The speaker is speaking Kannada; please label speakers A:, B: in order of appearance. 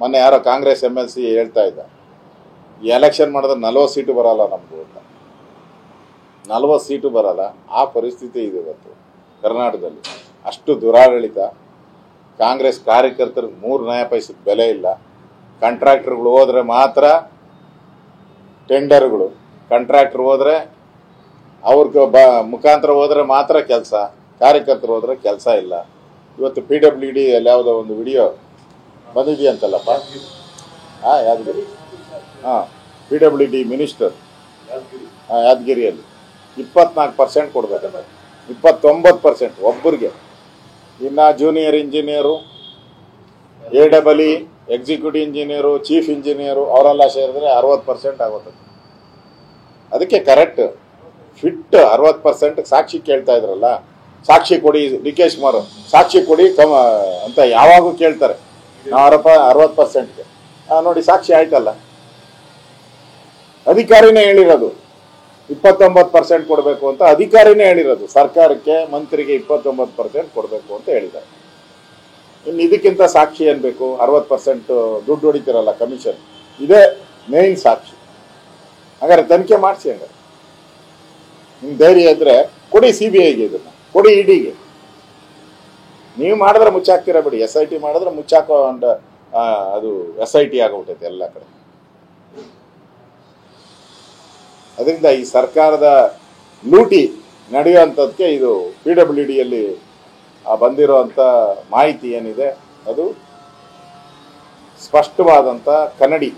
A: ಮೊನ್ನೆ ಯಾರೋ ಕಾಂಗ್ರೆಸ್ MLC ಹೇಳ್ತಾ ಇದ್ದ, ಎಲೆಕ್ಷನ್ ಮಾಡಿದ್ರೆ 40 ಸೀಟು ಬರಲ್ಲ ನಮ್ದು ಅಂತ. 40 ಸೀಟು ಬರಲ್ಲ, ಆ ಪರಿಸ್ಥಿತಿ ಇದೆ ಇವತ್ತು ಕರ್ನಾಟಕದಲ್ಲಿ. ಅಷ್ಟು ದುರಾಡಳಿತ. ಕಾಂಗ್ರೆಸ್ ಕಾರ್ಯಕರ್ತರಿಗೆ 3 ನಯ ಪೈಸದ ಬೆಲೆ ಇಲ್ಲ. ಕಾಂಟ್ರಾಕ್ಟರ್ಗಳು ಹೋದ್ರೆ ಮಾತ್ರ ಟೆಂಡರ್ಗಳು, ಕಾಂಟ್ರಾಕ್ಟರ್ ಹೋದ್ರೆ ಅವ್ರಿಗೆ ಮುಖಾಂತರ ಹೋದ್ರೆ ಮಾತ್ರ ಕೆಲಸ, ಕಾರ್ಯಕರ್ತರು ಹೋದ್ರೆ ಕೆಲಸ ಇಲ್ಲ. ಇವತ್ತು PWD ಅಲ್ಲಿ ಯಾವುದೋ ಒಂದು ವಿಡಿಯೋ ಬಂದಿದೆಯಂತಲ್ಲಪ್ಪ, ಯಾದಗಿರಿ, PWD ಮಿನಿಸ್ಟರ್ ಯಾದಗಿರಿಯಲ್ಲಿ 24% ಕೊಡ್ಬೇಕಂದ್ರೆ 29% ಒಬ್ಬರಿಗೆ. ಇನ್ನು junior engineer, AEE, executive engineer, chief engineer ಅವರೆಲ್ಲ ಸೇರಿದ್ರೆ 60% ಆಗುತ್ತೆ. ಅದಕ್ಕೆ ಕರೆಕ್ಟ್ ಫಿಟ್ 60%. ಸಾಕ್ಷಿ ಕೇಳ್ತಾ ಇದ್ರಲ್ಲ, ಸಾಕ್ಷಿ ಕೊಡಿ DK ಶಿವಕುಮಾರ್, ಸಾಕ್ಷಿ ಕೊಡಿ ಅಂತ ಯಾವಾಗೂ ಕೇಳ್ತಾರೆ. ನಾವು 60%ಗೆ ನೋಡಿ ಸಾಕ್ಷಿ ಆಯ್ತಲ್ಲ. ಅಧಿಕಾರಿನೇ ಹೇಳಿರೋದು 29% ಕೊಡಬೇಕು ಅಂತ, ಅಧಿಕಾರಿನೇ ಹೇಳಿರೋದು. ಸರ್ಕಾರಕ್ಕೆ ಮಂತ್ರಿಗೆ 29% ಕೊಡಬೇಕು ಅಂತ ಹೇಳಿದ್ದಾರೆ. ಇನ್ನು ಇದಕ್ಕಿಂತ ಸಾಕ್ಷಿ ಏನ್ ಬೇಕು? 60% ದುಡ್ಡು ಹೊಡಿತಿರಲ್ಲ ಕಮಿಷನ್, ಇದೇ ಮೇನ್ ಸಾಕ್ಷಿ. ಹಾಗಾದ್ರೆ ತನಿಖೆ ಮಾಡಿಸಿ. ಹಂಗಾರೆ ನಿಮ್ ಧೈರ್ಯ ಇದ್ರೆ ಕೊಡಿ CBIಗೆ, ಇದನ್ನ ಕೊಡಿ EDಗೆ. ನೀವು ಮಾಡಿದ್ರೆ ಮುಚ್ಚಾಕ್ತೀರ ಬಿಡಿ. SIT ಮಾಡಿದ್ರೆ ಮುಚ್ಚಾಕೋ ಅದು SIT ಆಗೋಗ್ಬಿಟ್ಟೈತೆ ಎಲ್ಲ ಕಡೆ. ಅದರಿಂದ ಈ ಸರ್ಕಾರದ ಲೂಟಿ ನಡೆಯುವಂಥದ್ದಕ್ಕೆ ಇದು PWDಯಲ್ಲಿ ಬಂದಿರೋಂಥ ಮಾಹಿತಿ ಏನಿದೆ ಅದು ಸ್ಪಷ್ಟವಾದಂಥ ಕನ್ನಡಿ.